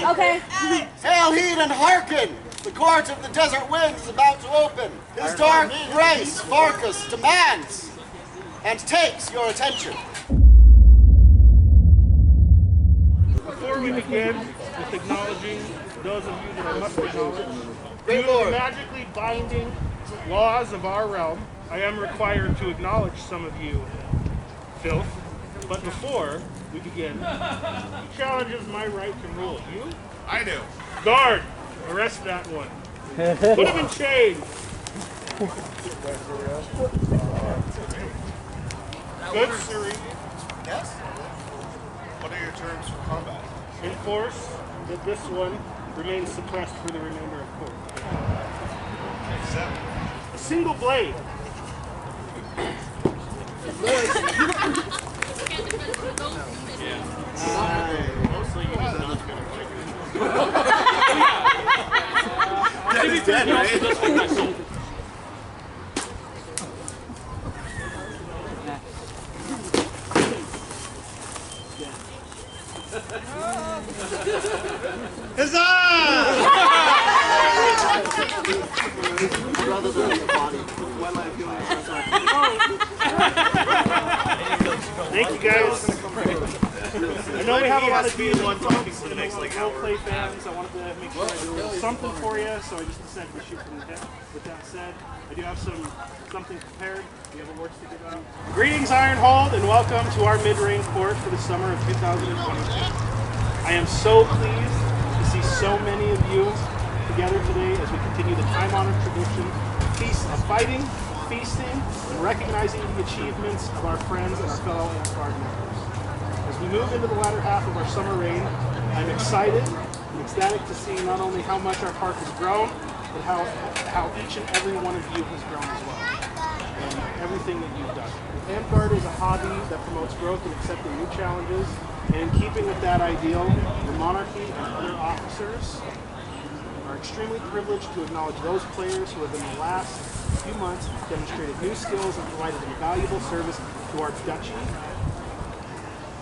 Okay. Hail, heed, and hearken! The court of the desert winds is about to open. His dark grace, Farkas, demands and takes your attention. Before we begin with acknowledging those of you that I must acknowledge, due to the magically binding laws of our realm, I am required to acknowledge some of you, filth. But before we begin, who challenges my right to rule? You? I do. Guard! Arrest that one. Put him in chains. Good, Siri. Yes? What are your terms for combat? Enforce that this one remains suppressed for the remainder of court. Accept. A single blade. Mostly you just not going to fight. That is dead, right? Thank you guys. I know we have a lot of D&D folks for the next role-play fans. I wanted to make sure I did a little something for you, so I just decided to shoot from the hip. With that said, I do have something prepared. We have awards to give out. Greetings, Ironhold, and welcome to our Midreign court for the summer of 2022. I am so pleased to see so many of you together today as we continue the time-honored tradition of fighting, feasting, and recognizing the achievements of our friends and our fellow Amtgard members. As we move into the latter half of our summer reign, I'm excited and ecstatic to see not only how much our park has grown, but how each and every one of you has grown as well, and everything that you've done. Amtgard is a hobby that promotes growth and accepting new challenges, and in keeping with that ideal, the Monarchy and other officers are extremely privileged to acknowledge those players who have in the last few months demonstrated new skills and provided invaluable service to our Duchy,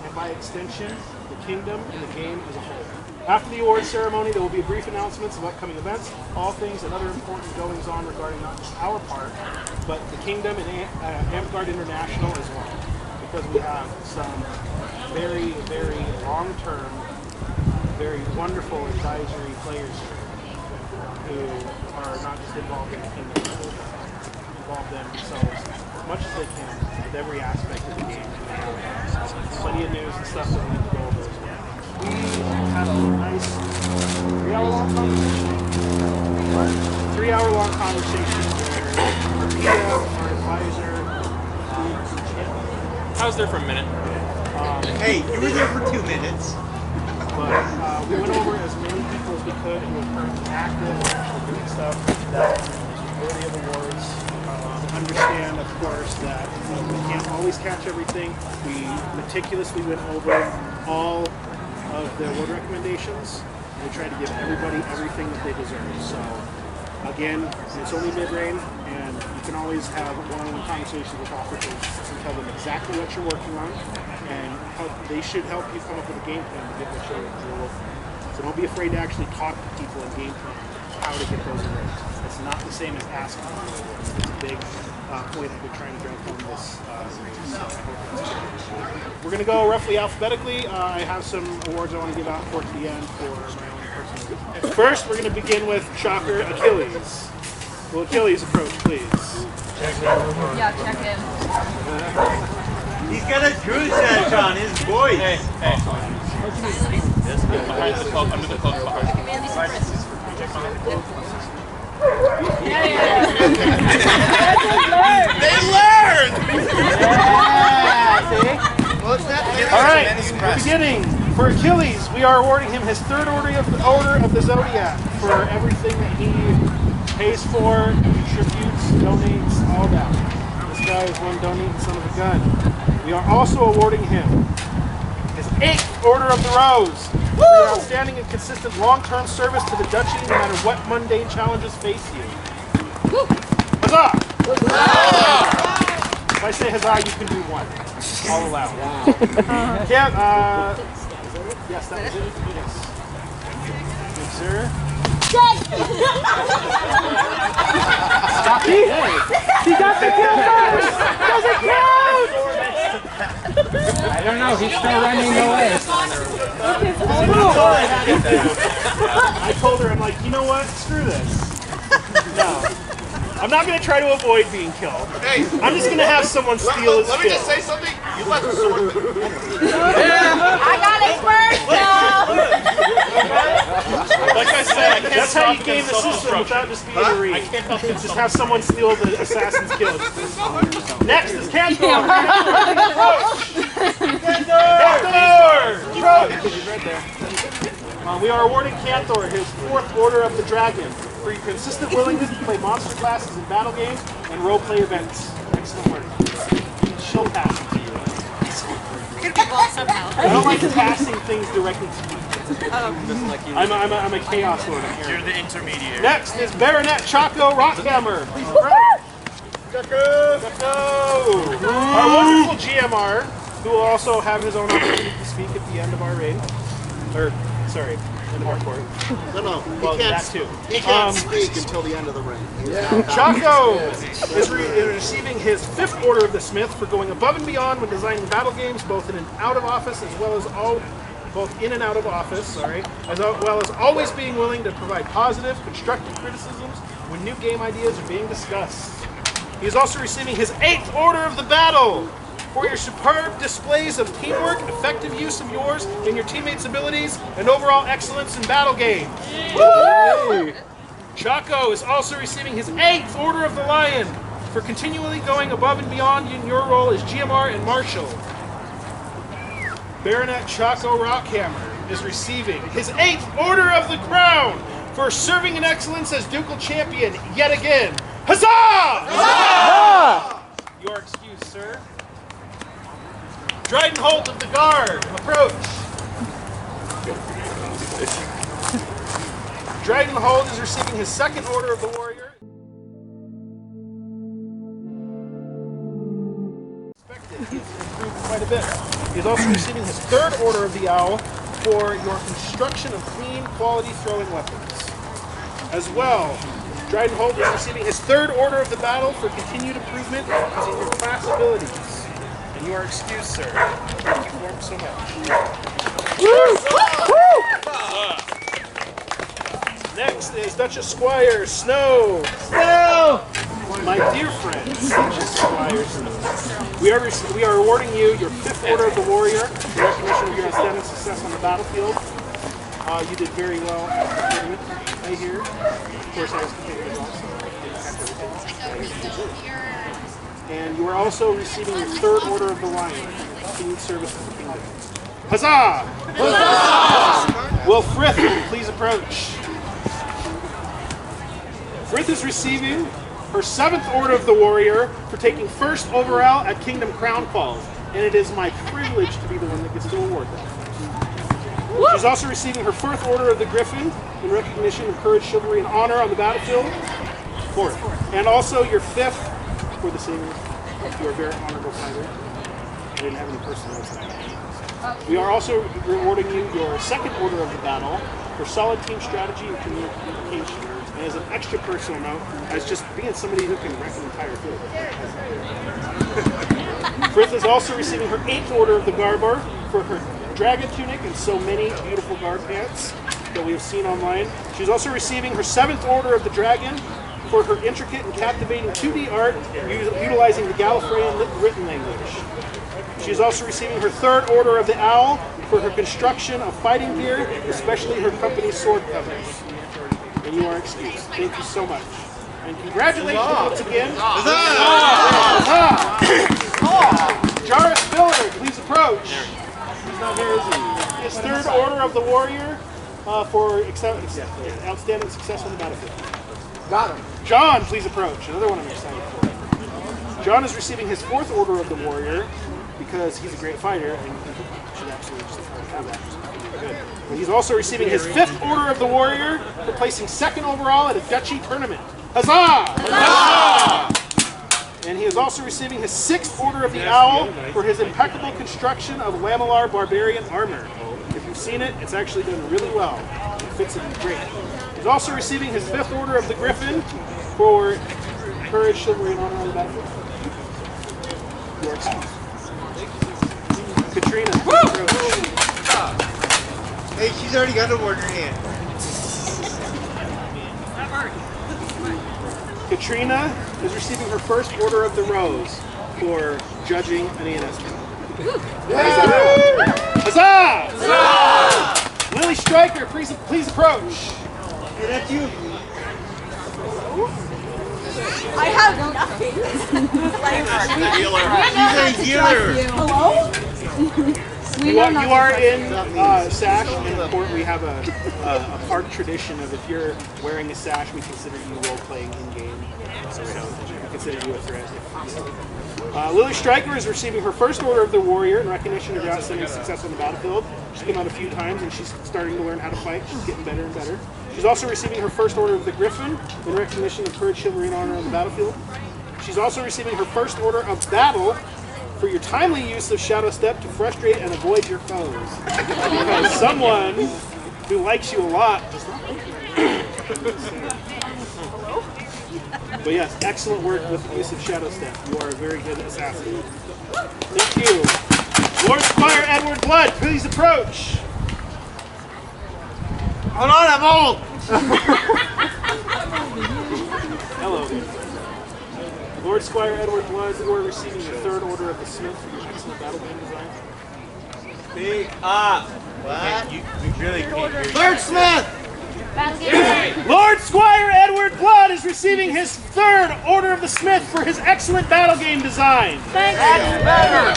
and by extension, the kingdom and the game as a whole. After the awards ceremony, there will be brief announcements of upcoming events, all things and other important goings-on regarding not just our park, but the kingdom and Amtgard International as well, because we have some very, very long-term, very wonderful advisory players who are not just involved in the kingdom, but involve themselves as much as they can with every aspect of the game. Plenty of news and stuff that we need to go over as well. We had a nice 3-hour-long conversation. 3-hour-long conversation where our PM, our advisor, I was there for a minute. Hey, you were there for 2 minutes. But we went over as many people as we could who were currently active and actually doing stuff that was worthy of awards. Understand, of course, that we can't always catch everything. We meticulously went over all of the award recommendations. And we tried to give everybody everything that they deserve. So, again, it's only Midreign, and you can always have one-on-one conversations with officers and tell them exactly what you're working on, and they should help you come up with a game plan to get what you're working on. So don't be afraid to actually talk to people and game plan how to get those awards. It's not the same as asking. It's a big point that we're trying to drive home this We're going to go roughly alphabetically. I have some awards I want to give out towards the end for my own personal. First, we're going to begin with Shocker Achilles. Will Achilles approach, please? Yeah, check in. He's got a goose edge on his voice. Hey. Behind the cloak, under the cloak. Command these friends. They learned! All right, beginning. For Achilles, we are awarding him his third order of the Zodiac for everything that he pays for, contributes, donates, all that. This guy is one donating son of a gun. We are also awarding him his 8th Order of the Rose for your outstanding and consistent long-term service to the Duchy, no matter what mundane challenges face you. Huzzah! Huzzah! If I say huzzah, you can do one. All allowed. Yes, that was it. Yes. Good, sir. Stop it! He got the kill first! Does it count? I don't know, he's still running away. I told her, I'm like, you know what? Screw this. No. I'm not going to try to avoid being killed. Hey, I'm just going to have someone steal his let me just kill. say something. You left the sword. I got it first, though. Like I said, I can't That's how stop you game the system without just being a read. I can't help it. Just have someone steal the assassin's kill. Next is Kaelorrigg. We are awarding Kaelorrigg his 4th Order of the Dragon for your consistent willingness to play monster classes in battle games and role-play events. Excellent work. She'll pass it to you. I don't like passing things directly to you. I'm a chaos lord. You're the intermediary. Next is Baronet Chaco Rockhammer. Chaco! Our wonderful GMR, who will also have his own opportunity to speak at the end of our reign. Sorry, end of our court. No, Well, he that too. can't speak until the end of the reign. Chaco is receiving his 5th Order of the Smith for going above and beyond when designing battle games, both in and out of office, as well as always being willing to provide positive, constructive criticisms when new game ideas are being discussed. He is also receiving his 8th Order of the Battle for your superb displays of teamwork, effective use of yours and your teammates' abilities, and overall excellence in battle games. Woo! Chaco is also receiving his 8th Order of the Lion for continually going above and beyond in your role as GMR and Marshal. Baronet Chaco Rockhammer is receiving his 8th Order of the Crown for serving in excellence as Ducal Champion yet again. Huzzah! Huzzah! You are excused, sir. Dryden Holt of the Guard, approach. Dryden Holt is receiving his 2nd Order of the Warrior. He has improved quite a bit. He is also receiving his 3rd Order of the Owl for your construction of clean, quality throwing weapons. As well, Dryden Holt is receiving his 3rd Order of the Battle for continued improvement using your class abilities. And you are excused, sir. Thank you for so much. Next is Duchess Squire Snow. Snow! My dear friends, Duchess Squire Snow. We are awarding you your 5th Order of the Warrior in recognition of your outstanding success on the battlefield. You did very well, I hear. Of course, I was completely wrong. And you are also receiving your 3rd Order of the Lion, continued service to the kingdom. Huzzah! Huzzah! Will Frith please approach? Frith is receiving her 7th Order of the Warrior for taking 1st overall at Kingdom Crown Falls, and it is my privilege to be the one that gets to award that. She's also receiving her 4th Order of the Griffin in recognition of courage, chivalry, and honor on the battlefield. 4th. And also your 5th for the same. You are a very honorable fighter. I didn't have any personal notes. We are also rewarding you your 2nd Order of the Battle for solid team strategy and communication. And as an extra personal note, as just being somebody who can wreck an entire field. Frith is also receiving her 8th Order of the Garbar for her dragon tunic and so many beautiful guard pants that we have seen online. She's also receiving her 7th Order of the Dragon for her intricate and captivating 2D art utilizing the Gallifreyan written language. She's also receiving her 3rd Order of the Owl for her construction of fighting gear, especially her company's sword covers. and you are excused. Thank you so much. And congratulations once again. Jarvis Miller, please approach. He's not here, is he? His third order of the warrior for outstanding success on the battlefield. Got him. John, please approach. Another one I'm excited for. John is receiving his fourth order of the warrior because he's a great fighter and he should absolutely just have that. Good. And he's also receiving his fifth order of the warrior for placing second overall at a Duchy tournament. Huzzah! Huzzah! And he is also receiving his sixth order of the owl for his impeccable construction of Lamellar barbarian armor. If you've seen it, it's actually done really well. It fits him great. He's also receiving his fifth order of the griffin for courage, chivalry, and honor on the battlefield. Your excuse. Katrina. Hey, she's already got an award in her hand. Katrina is receiving her first order of the rose for judging an ENS. Huzzah! Huzzah! Lily Stryker, please approach. Hey, that's you. I have nothing. She's a healer. Hello? You are in sash in the court. We have a park tradition of if you're wearing a sash, we consider you role-playing in-game. So we consider you a threat. Lily Stryker is receiving her first order of the warrior in recognition of your outstanding success on the battlefield. She's come out a few times and she's starting to learn how to fight. She's getting better and better. She's also receiving her first order of the griffin in recognition of courage, chivalry, and honor on the battlefield. She's also receiving her first order of battle for your timely use of Shadow Step to frustrate and avoid your foes. Because someone who likes you a lot does not like you. But yes, excellent work with the use of Shadow Step. You are a very good assassin. Thank you. Lord Squire Edward Blood, please approach. Hold on, I'm old. Hello. Lord Squire Edward Blood, you are receiving your third order of the Smith for your excellent battle game design. Big up. What? You really can't hear. Third Smith! Lord Squire Edward Blood is receiving his third order of the Smith for his excellent battle game design. Thank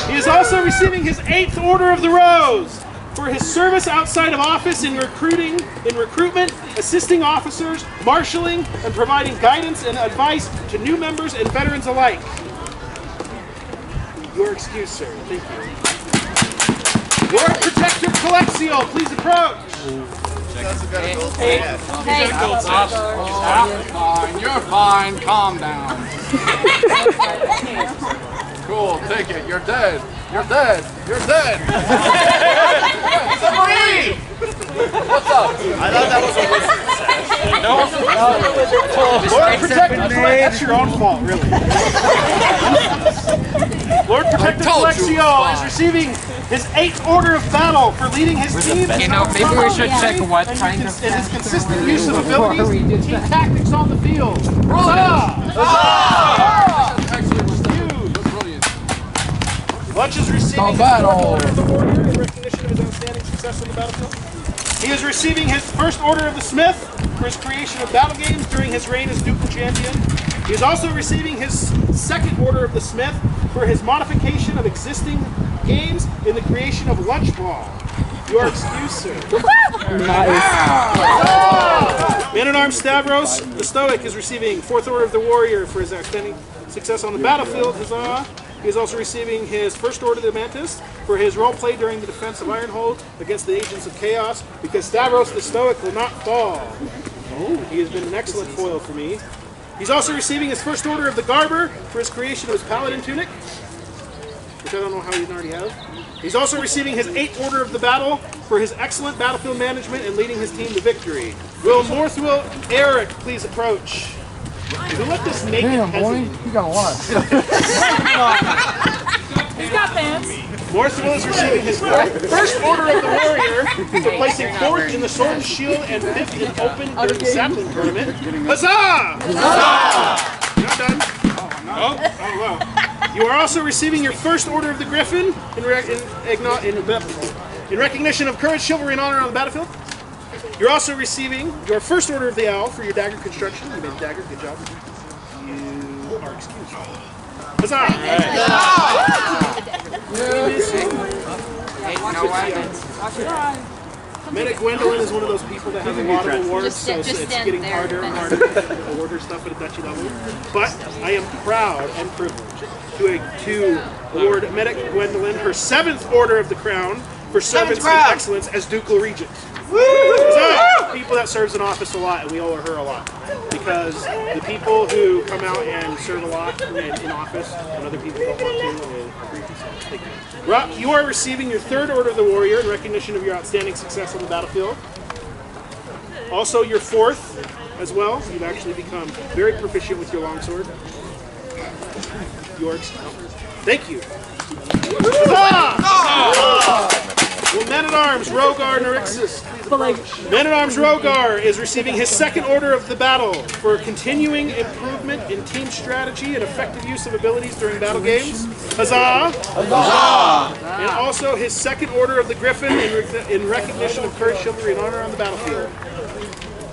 you. He is also receiving his 8th order of the Rose for his service outside of office in recruitment, assisting officers, marshalling, and providing guidance and advice to new members and veterans alike. Your excuse, sir. Thank you. Lord Protector Calexial, please approach. Hey. You're fine. Calm down. Cool. Take it. You're dead. You're dead. You're dead. What's up? I thought that was a wizard. Lord Protector, that's your own fault, really. Lord Protector Calexial is receiving his 8th order of battle for leading his team. You know, maybe we should check what kind of and his consistent use of abilities and team tactics on the field. Huzzah! Lunch is receiving his fourth order of the warrior in recognition of his outstanding success on the battlefield. He is receiving his first order of the Smith for his creation of battle games during his reign as Duke and Champion. He is also receiving his second order of the Smith for his modification of existing games in the creation of Lunch Ball. Your excuse, sir. Man-at-Arms Stavros, the Stoic, is receiving 4th Order of the Warrior for his outstanding success on the battlefield. Huzzah! He is also receiving his First Order of the Mantis for his role play during the defense of Ironhold against the Agents of Chaos, because Stavros the Stoic will not fall. Oh, he has been an excellent foil for me. He's also receiving his First Order of the Garber for his creation of his Paladin Tunic, which I don't know how he already has. He's also receiving his 8th Order of the Battle for his excellent battlefield management and leading his team to victory. Will Morthwell Eric please approach? Who let this naked peasant? You got a lot. He's got fans. Morthwell is receiving his First Order of the Warrior for placing 4th in the Sword and Shield and 5th in Open during the Sapling Tournament. Huzzah! Huzzah! You're not done. Oh, wow. You are also receiving your First Order of the Griffin in recognition of courage, chivalry, and honor on the battlefield. You're also receiving your first order of the owl for your dagger construction. You made a dagger, good job. You are excused. Huzzah! Hey, no weapons. Medic Gwendolyn is one of those people that has a lot of awards, so it's getting harder and harder to order stuff at a duchy level. But I am proud and privileged to award Medic Gwendolyn her 7th Order of the Crown for service and excellence as Ducal Regent. So, people that serves in office a lot, and we owe her a lot. Because the people who come out and serve a lot in office, and other people don't want to, are grievous. Thank you. Rob, you are receiving your 3rd Order of the Warrior in recognition of your outstanding success on the battlefield. Also your 4th as well. You've actually become very proficient with your longsword. Thank you. Well, Men-at-Arms Rogar Narixus. Men-at-Arms Rogar is receiving his 2nd Order of the Battle for continuing improvement in team strategy and effective use of abilities during battle games. Huzzah! Huzzah! And also his 2nd Order of the Griffin in recognition of courage, chivalry, and honor on the battlefield.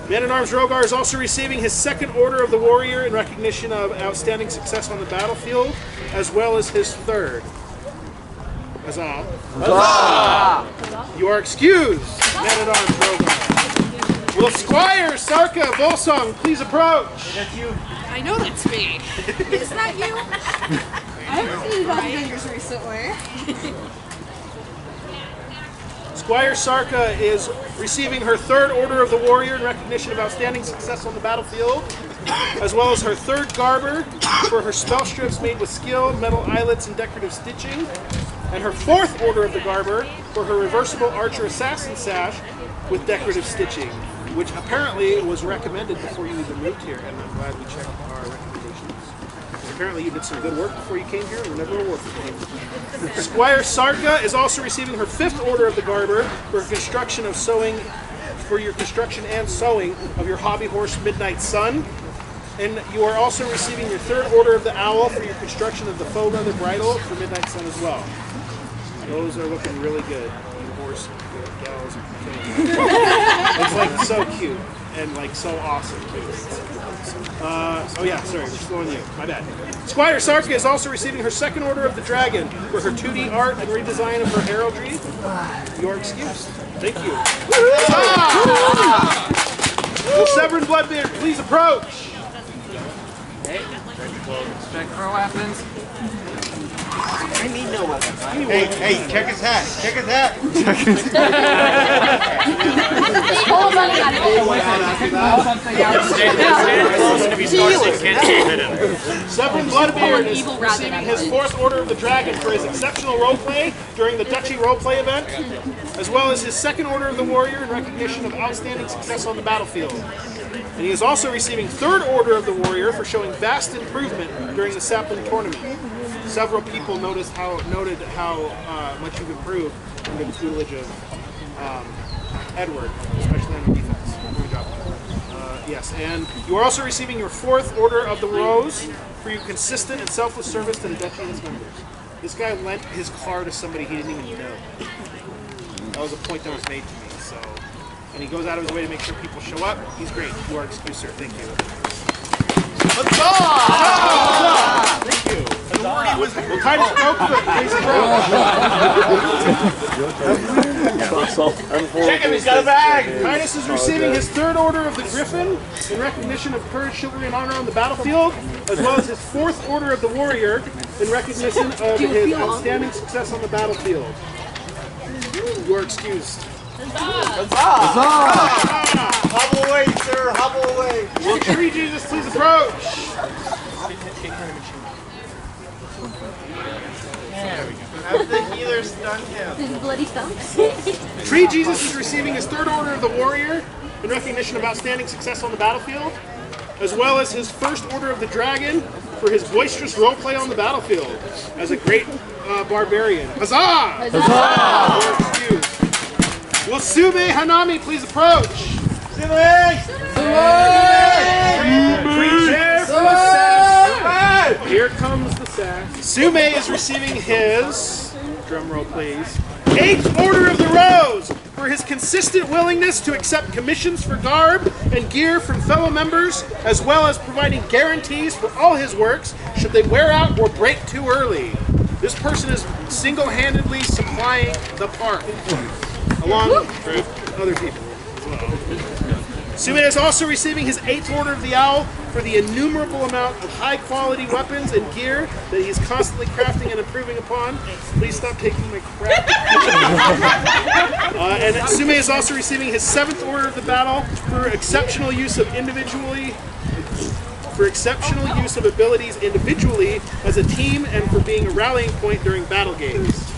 Men-at-Arms Rogar is also receiving his 2nd Order of the Warrior in recognition of outstanding success on the battlefield, as well as his 3rd. Huzzah. Huzzah! You are excused, Men-at-Arms Rogar. Will Squire Sarka Volsong please approach? That's you. I know that's me. Is that you? I haven't seen Battlegangers recently. Squire Sarka is receiving her 3rd Order of the Warrior in recognition of outstanding success on the battlefield, as well as her 3rd Garber for her spell strips made with skill, metal eyelets, and decorative stitching, and her 4th Order of the Garber for her reversible Archer Assassin sash with decorative stitching, which apparently was recommended before you even moved here, and I'm glad we checked our recommendations. Apparently you did some good work before you came here, and we're never awarded for it. Squire Sarka is also receiving her 5th Order of the Garber for construction of sewing, for your construction and sewing of your hobby horse Midnight Sun. And you are also receiving your 3rd Order of the Owl for your construction of the faux leather bridle for Midnight Sun as well. Those are looking really good. You horse gals are killing it. It's like so cute and like so awesome too. Oh yeah, sorry, we're slowing you. My bad. Squire Sarka is also receiving her 2nd Order of the Dragon for her 2D art and redesign of her heraldry. Your excuse. Thank you. Will Severin Bloodbeard please approach? Hey, check for weapons. I need no weapons. Hey, check his hat. Check his hat. Hold on, Severin Bloodbeard is receiving his 4th Order of the Dragon for his exceptional roleplay during the Duchy roleplay event, as well as his 2nd Order of the Warrior in recognition of outstanding success on the battlefield. And he is also receiving 3rd Order of the Warrior for showing vast improvement during the Sapling Tournament. Several people noted how much you've improved under the tutelage of Edward, especially on the defense. Good job. Yes, and you are also receiving your 4th Order of the Rose for your consistent and selfless service to the Duchy and its members. This guy lent his car to somebody he didn't even know. That was a point that was made to me. So, and he goes out of his way to make sure people show up. He's great. You are excused, sir. Thank you. Thank you. Well, Titus Brokefoot, please approach. Check him, he's got a bag. Titus is receiving his 3rd Order of the Griffin in recognition of courage, chivalry, and honor on the battlefield, as well as his 4th Order of the Warrior in recognition of his outstanding success on the battlefield. You are excused. Hobble away, sir. Hobble away. Will Tree Jesus please approach? Have the healer stun him. His bloody stumps. Tree Jesus is receiving his 3rd Order of the Warrior in recognition of outstanding success on the battlefield, as well as his 1st Order of the Dragon for his boisterous roleplay on the battlefield as a great barbarian. Huzzah! Huzzah! Excuse. Will Sube Hanami please approach? Sube! Prepare for the sack. Here comes the sack. Sume is receiving his, drum roll please, 8th Order of the Rose for his consistent willingness to accept commissions for garb and gear from fellow members, as well as providing guarantees for all his works should they wear out or break too early. This person is single-handedly supplying the park, along with other people as well. Sume is also receiving his 8th Order of the Owl for the innumerable amount of high-quality weapons and gear that he is constantly crafting and improving upon. Please stop taking my crap. And Sume is also receiving his 7th Order of the Battle for exceptional use of abilities individually as a team and for being a rallying point during battle games.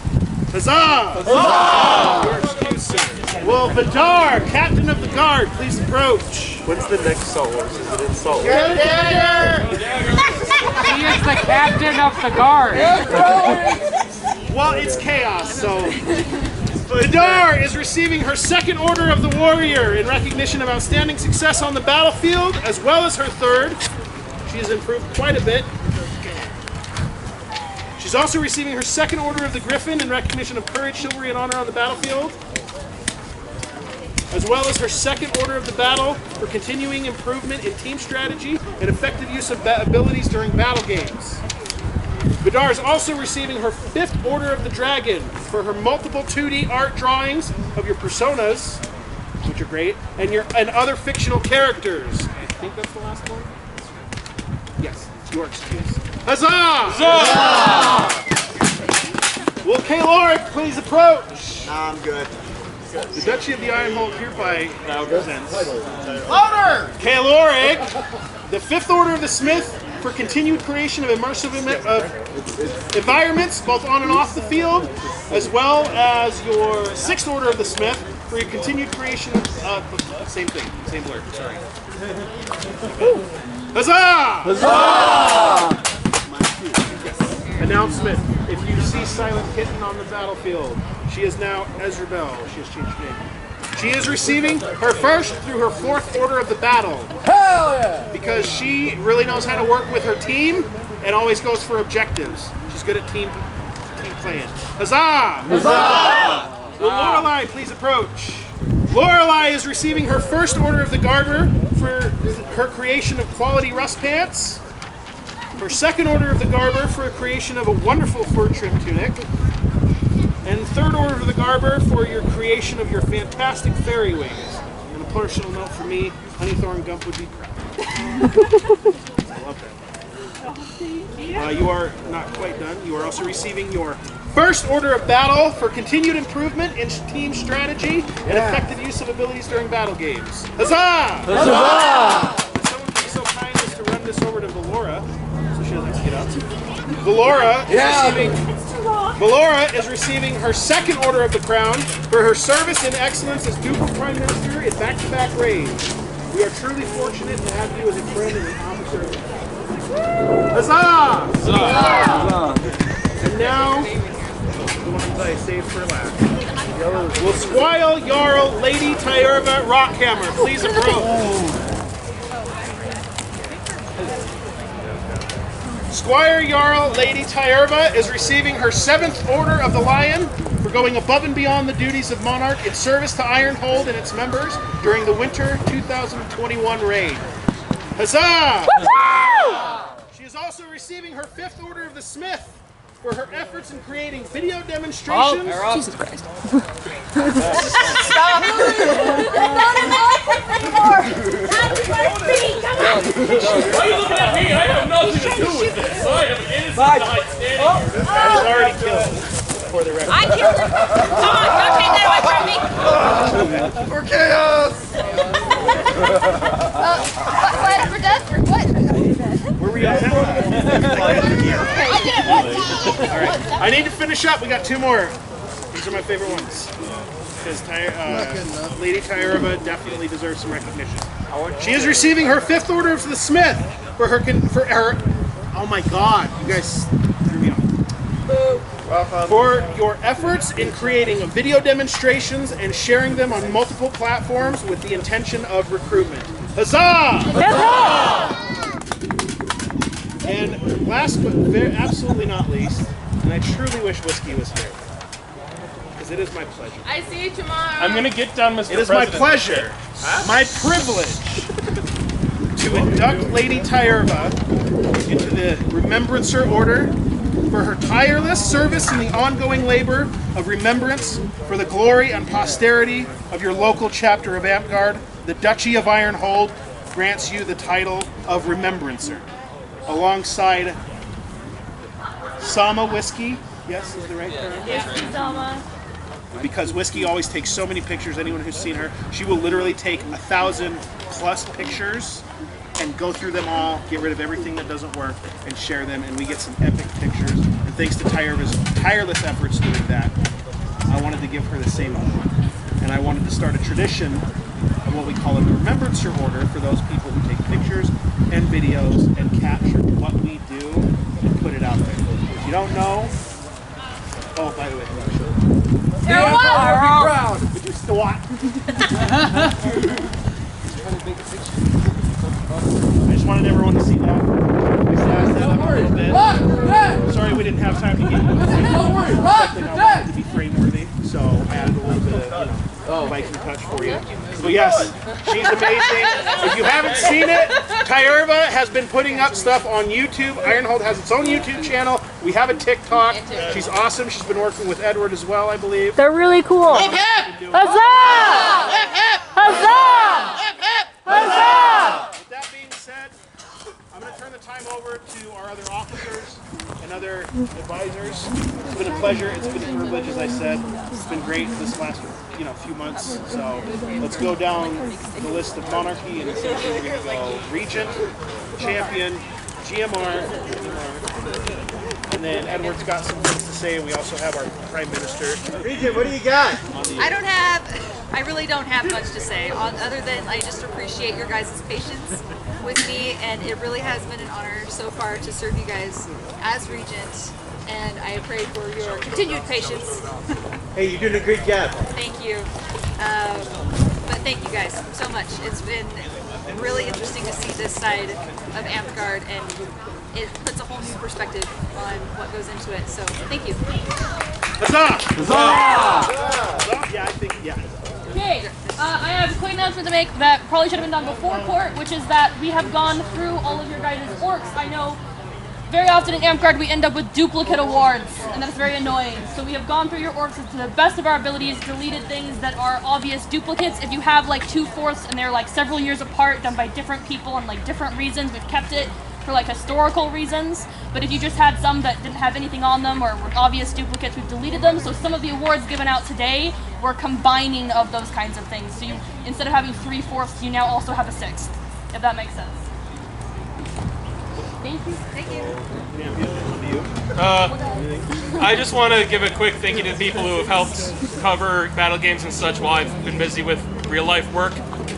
Huzzah! Huzzah! Your excuse, sir. Will Vidar, Captain of the Guard, please approach. When's the next Salt Wars? Is it in Salt Wars? He is the captain of the guard. Well, it's chaos, so... Vidar is receiving her 2nd Order of the Warrior in recognition of outstanding success on the battlefield, as well as her 3rd. She has improved quite a bit. She's also receiving her 2nd Order of the Griffin in recognition of courage, chivalry, and honor on the battlefield, as well as her 2nd Order of the Battle for continuing improvement in team strategy and effective use of abilities during battle games. Vidar is also receiving her 5th Order of the Dragon for her multiple 2D art drawings of your personas, which are great, and other fictional characters. I think that's the last one? Yes, your excuse. Huzzah! Huzzah! Will Kaelorrigg please approach? Nah, I'm good. The Duchy of the Ironhold hereby now presents Louder! Kaelorrigg, the 5th Order of the Smith, for continued creation of immersive environments, both on and off the field, as well as your 6th Order of the Smith, for your continued creation of... same thing, same blur, sorry. Huzzah! Huzzah! Announcement. If you see Silent Kitten on the battlefield, she is now Ezra Bell. She has changed her name. She is receiving her 1st through her 4th Order of the Battle. Hell yeah! Because she really knows how to work with her team and always goes for objectives. She's good at team playing. Huzzah! Huzzah! Will Lorelei please approach? Lorelei is receiving her 1st Order of the Garter for her creation of quality rust pants. Her 2nd Order of the Garter for a creation of a wonderful fur trim tunic. And 3rd Order of the Garter for your creation of your fantastic fairy wings. And a personal note for me, Honeythorn Gump would be proud. I love that. You are not quite done. You are also receiving your 1st Order of Battle for continued improvement in team strategy and effective use of abilities during battle games. Huzzah! Huzzah! Would someone be so kind as to run this over to Valora, so she doesn't have to get up? Valora is receiving her 2nd Order of the Crown for her service and excellence as Ducal Prime Minister in back-to-back raids. We are truly fortunate to have you as a friend and an officer. Huzzah! Huzzah! And now, the ones I saved for last. Will Squire Jarl Lady Tyrva Rockhammer please approach? Squire Jarl Lady Tyrva is receiving her 7th Order of the Lion for going above and beyond the duties of Monarch in service to Ironhold and its members during the winter 2021 raid. Huzzah! She is also receiving her 5th Order of the Smith for her efforts in creating video demonstrations. Jesus Christ. Stop! Not anymore! Not me! Come on! Why are you looking at me? I have nothing to do with this. I am an innocent knight standing here. I was already killed for the record. I killed her! Come on! Don't take that away from me! For chaos! What for death or what? Where were you at? Alright, I need to finish up. We got 2 more. These are my favorite ones. Because Lady Tyrva definitely deserves some recognition. She is receiving her 5th Order of the Smith for her. Oh my god, you guys threw me off. For your efforts in creating video demonstrations and sharing them on multiple platforms with the intention of recruitment. Huzzah! Huzzah! And last but absolutely not least, and I truly wish Whiskey was here, because It is my pleasure. I see you tomorrow. I'm gonna get down, Mr. It is President. my pleasure, my privilege, to induct Lady Tyerva into the Remembrancer Order for her tireless service in the ongoing labor of remembrance for the glory and posterity of your local chapter of Amtgard. The Duchy of Ironhold grants you the title of Remembrancer, alongside Sama Whiskey. Yes, is the right term? Yes, Sama. Because Whiskey always takes so many pictures. Anyone who's seen her, she will literally take 1,000+ pictures and go through them all, get rid of everything that doesn't work, and share them, and we get some epic pictures. And thanks to Tyerva's tireless efforts doing that, I wanted to give her the same honor. And I wanted to start a tradition of what we call a Remembrancer Order for those people who take pictures and videos and capture what we do and put it out there. If you don't know, oh, by the way, would you squat? I just wanted everyone to see that. We sized that up a little bit. Sorry we didn't have time to get you. Don't worry. I wanted to be frame worthy, so I added a little bit of Viking touch for you. But yes, she's amazing. If you haven't seen it, Tyerva has been putting up stuff on YouTube. Ironhold has its own YouTube channel. We have a TikTok. She's awesome. She's been working with Edward as well, I believe. They're really cool. Hip, hip! Huzzah! Hip, hip! Huzzah! Hip, hip! Huzzah! With that being said, I'm going to turn the time over to our other officers and other advisors. It's been a pleasure. It's been a privilege, as I said. It's been great this last few months. So let's go down the list of Monarchy, and essentially we're going to go Regent, Champion, GMR, and then Edward's got some things to say, and we also have our Prime Minister. Regent, what do you got? I really don't have much to say, other than I just appreciate your guys' patience with me, and it really has been an honor so far to serve you guys as Regent, and I pray for your continued patience. Hey, you're doing a great job. Thank you. But thank you guys so much. It's been really interesting to see this side of Amtgard, and it puts a whole new perspective on what goes into it, so thank you. Huzzah! Huzzah! Yeah, I think, yeah. Okay, I have a quick announcement to make that probably should have been done before court, which is that we have gone through all of your guys' orcs. I know very often in Amtgard we end up with duplicate awards, and that's very annoying. So we have gone through your orcs to the best of our abilities, deleted things that are obvious duplicates. If you have like 2/4 and they're like several years apart, done by different people and like different reasons, we've kept it for like historical reasons. But if you just had some that didn't have anything on them or were obvious duplicates, we've deleted them. So some of the awards given out today were combining of those kinds of things. So you, instead of having 3/4, you now also have a 1/6, if that makes sense. Thank you. Thank you. I just want to give a quick thank you to the people who have helped cover battle games and such while I've been busy with real life work.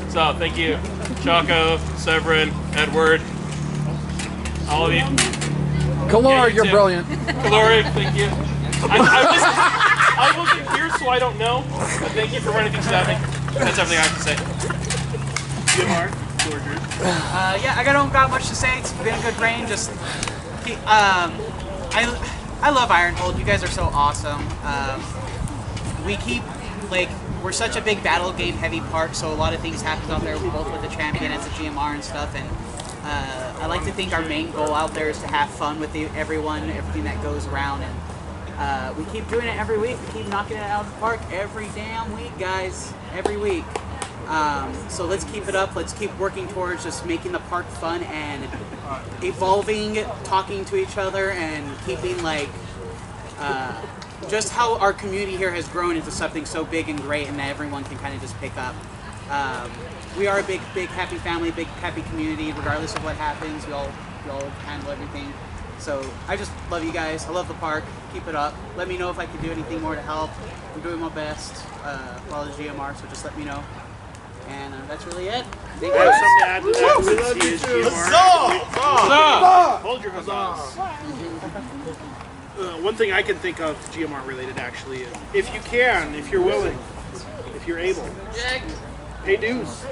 So thank you, Chaco, Severin, Edward, all of you. Kaelorrigg, you're brilliant. Kaelorrigg, thank you. I wasn't here, so I don't know. But thank you for running things without me. That's everything I have to say. GMR, yeah, I don't got much to say. It's been a good reign. Just, I love Ironhold. You guys are so awesome. We keep we're such a big battle game heavy part, so a lot of things happen out there, both with the champion and the GMR and stuff. And I like to think our main goal out there is to have fun with everything that goes around. And we keep doing it every week. We keep knocking it out of the park every damn week, guys. Every week. So let's keep it up. Let's keep working towards just making the park fun and evolving, talking to each other, and keeping just how our community here has grown into something so big and great, and that everyone can kind of just pick up. We are a big happy family, big happy community. Regardless of what happens, we all handle everything. So I just love you guys. I love the park. Keep it up. Let me know if I can do anything more to help. I'm doing my best. Follow the GMR, so just let me know. And that's really it. I have something to add to that since he is GMR. Hold your huzzahs. One thing I can think of GMR related actually is if you can, if you're willing, if you're able, pay dues.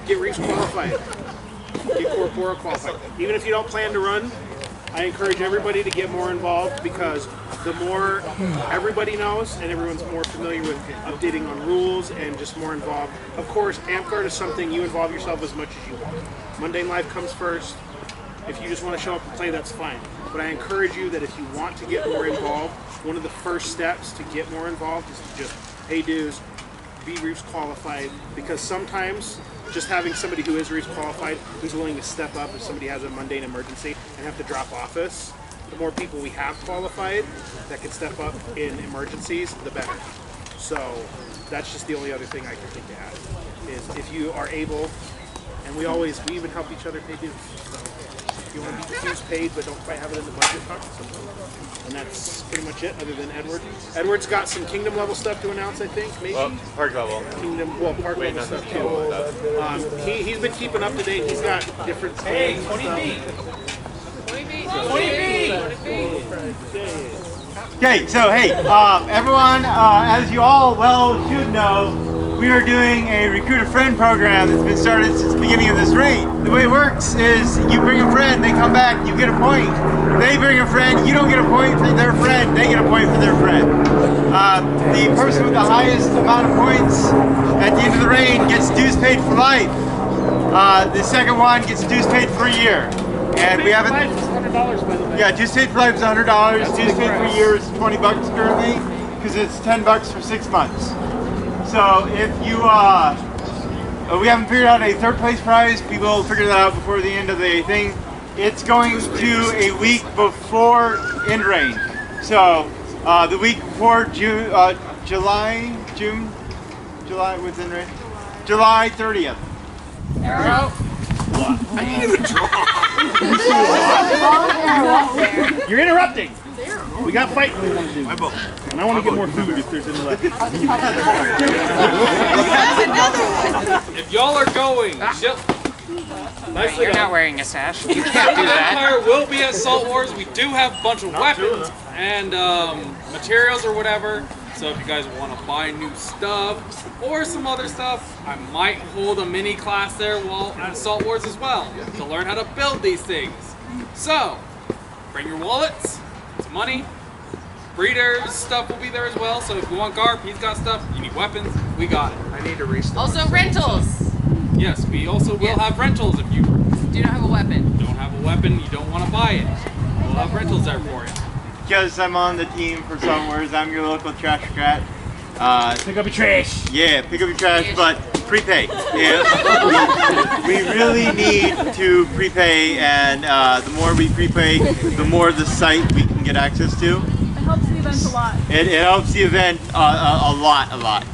Get Reefs qualified. Get Corpora qualified. Even if you don't plan to run, I encourage everybody to get more involved because the more everybody knows and everyone's more familiar with updating on rules and just more involved. Of course, Amtgard is something you involve yourself as much as you want. Mundane life comes first. If you just want to show up and play, that's fine. But I encourage you that if you want to get more involved, one of the first steps to get more involved is to just pay dues, be Reefs qualified, because sometimes just having somebody who is Reefs qualified, who's willing to step up if somebody has a mundane emergency and have to drop office, the more people we have qualified that can step up in emergencies, the better. So that's just the only other thing I can think to add, is if you are able, and we even help each other pay dues. So if you want to be dues paid but don't quite have it in the budget, talk to somebody. And that's pretty much it, other than Edward. Edward's got some Kingdom level stuff to announce, I think, maybe? Well, Park level. Park level stuff too. He's been keeping up to date. He's got different... Hey, 20B! 20B! Okay, so hey, everyone, as you all well should know, we are doing a Recruit a Friend program that's been started since the beginning of this raid. The way it works is you bring a friend, they come back, you get a point. They bring a friend, you don't get a point for their friend, they get a point for their friend. The person with the highest amount of points at the end of the raid gets dues paid for life. The second one gets dues paid for a year. And we haven't... $100, by the way. Yeah, dues paid for life is $100. Dues paid for a year is $20 currently, because it's $10 for 6 months. So if you, we haven't figured out a third place prize. People will figure that out before the end of the thing. It's going to a week before Midreign. So the week before July, what's Midreign? July 30th. I didn't even draw. You're interrupting. We got fighting we want to do. And I want to get more food if there's any left. If y'all are going, You're not wearing a sash. You can't do that. Empire will be at Salt Wars. We do have a bunch of weapons and materials or whatever. So if you guys want to buy new stuff or some other stuff, I might hold a mini class there while at Salt Wars as well to learn how to build these things. So bring your wallets, some money. Breeders stuff will be there as well. So if you want Garp, he's got stuff. You need weapons, we got it. I need to restart. Also rentals. Yes, we also will have rentals if you Do not have a weapon. don't have a weapon, you don't want to buy it. We'll have rentals there for you. Because I'm on the team for Star Wars, I'm your local trash rat. Pick up your trash. Yeah, pick up your trash, but prepay. Yeah. we really need to prepay, and the more we prepay, the more the site we can get access to. It helps the event a lot. It helps the event a lot.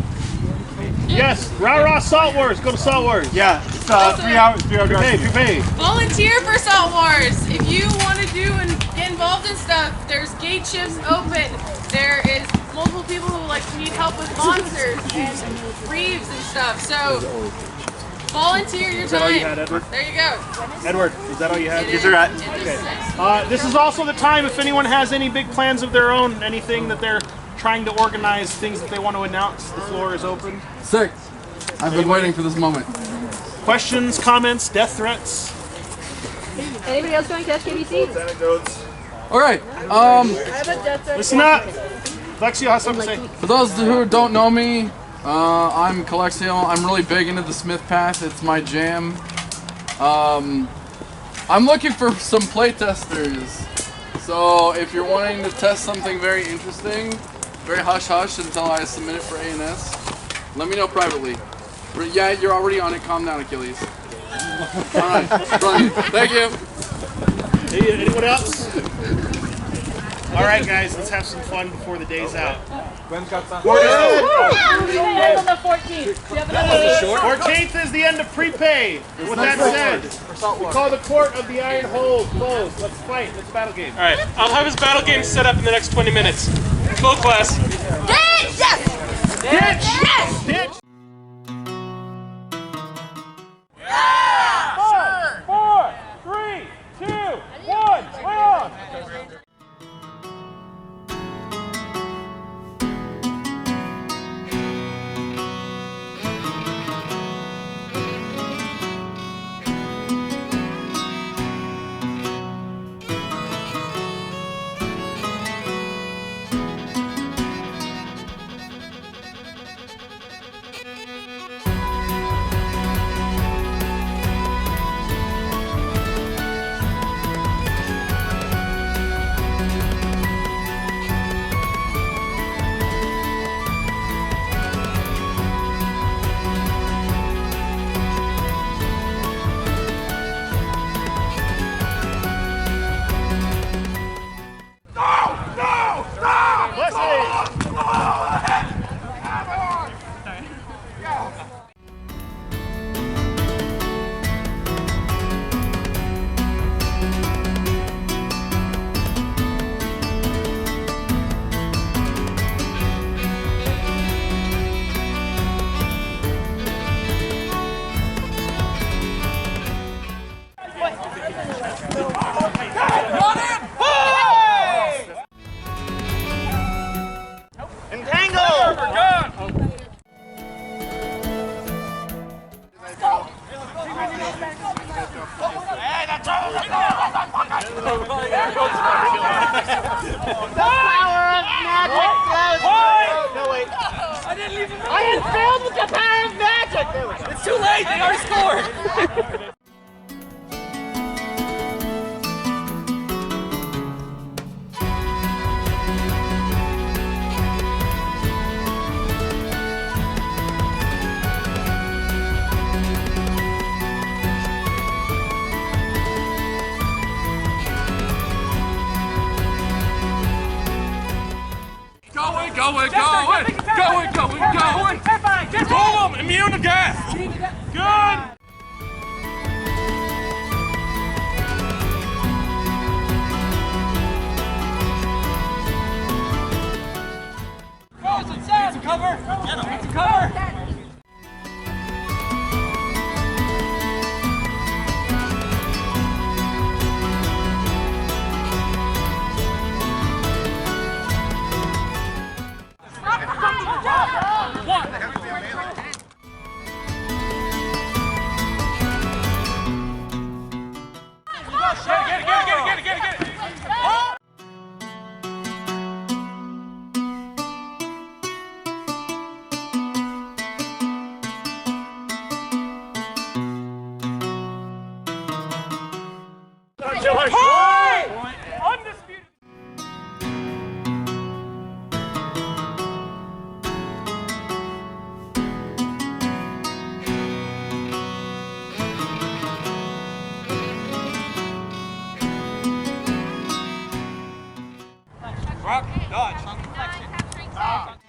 Yes, rah Salt Wars. Go to Salt Wars. Yeah, it's 3 hours. Prepay. Volunteer for Salt Wars. If you want to do and get involved in stuff, there's gate shifts open. There is multiple people who need help with monsters and reeves and stuff. So volunteer your time. Is that all you had, Edward? There you go. Edward, is that all you had? Yes, sir. Okay. This is also the time if anyone has any big plans of their own, anything that they're trying to organize, things that they want to announce. The floor is open. Sick. I've been waiting for this moment. Questions, comments, death threats? Anybody else going to SKBC? All right. Listen up. Lexio has something to say. For those who don't know me, I'm Calexial. I'm really big into the Smith Path. It's my jam. I'm looking for some playtesters. So if you're wanting to test something very interesting, very hush-hush until I submit it for A&S, let me know privately. Yeah, you're already on it. Calm down, Achilles. All right. Thank you. Hey, anyone else? All right, guys, let's have some fun before the day's out. On the 14th. Do you have another 14th is the end of prepay. With that said, we call the court of the Iron Hole closed. Let's fight. Let's battle game. All right, I'll have his battle game set up in the next 20 minutes. Full class. Ditch! Yes! Ditch! Yes! Ditch! Yeah! 4, 3, 2, 1, way on! I had failed with the power of magic! It's too late, they already scored! Going! Pull him! Immune to gas! Good! Need some cover! Need some cover! Undisputed. Rock, dodge.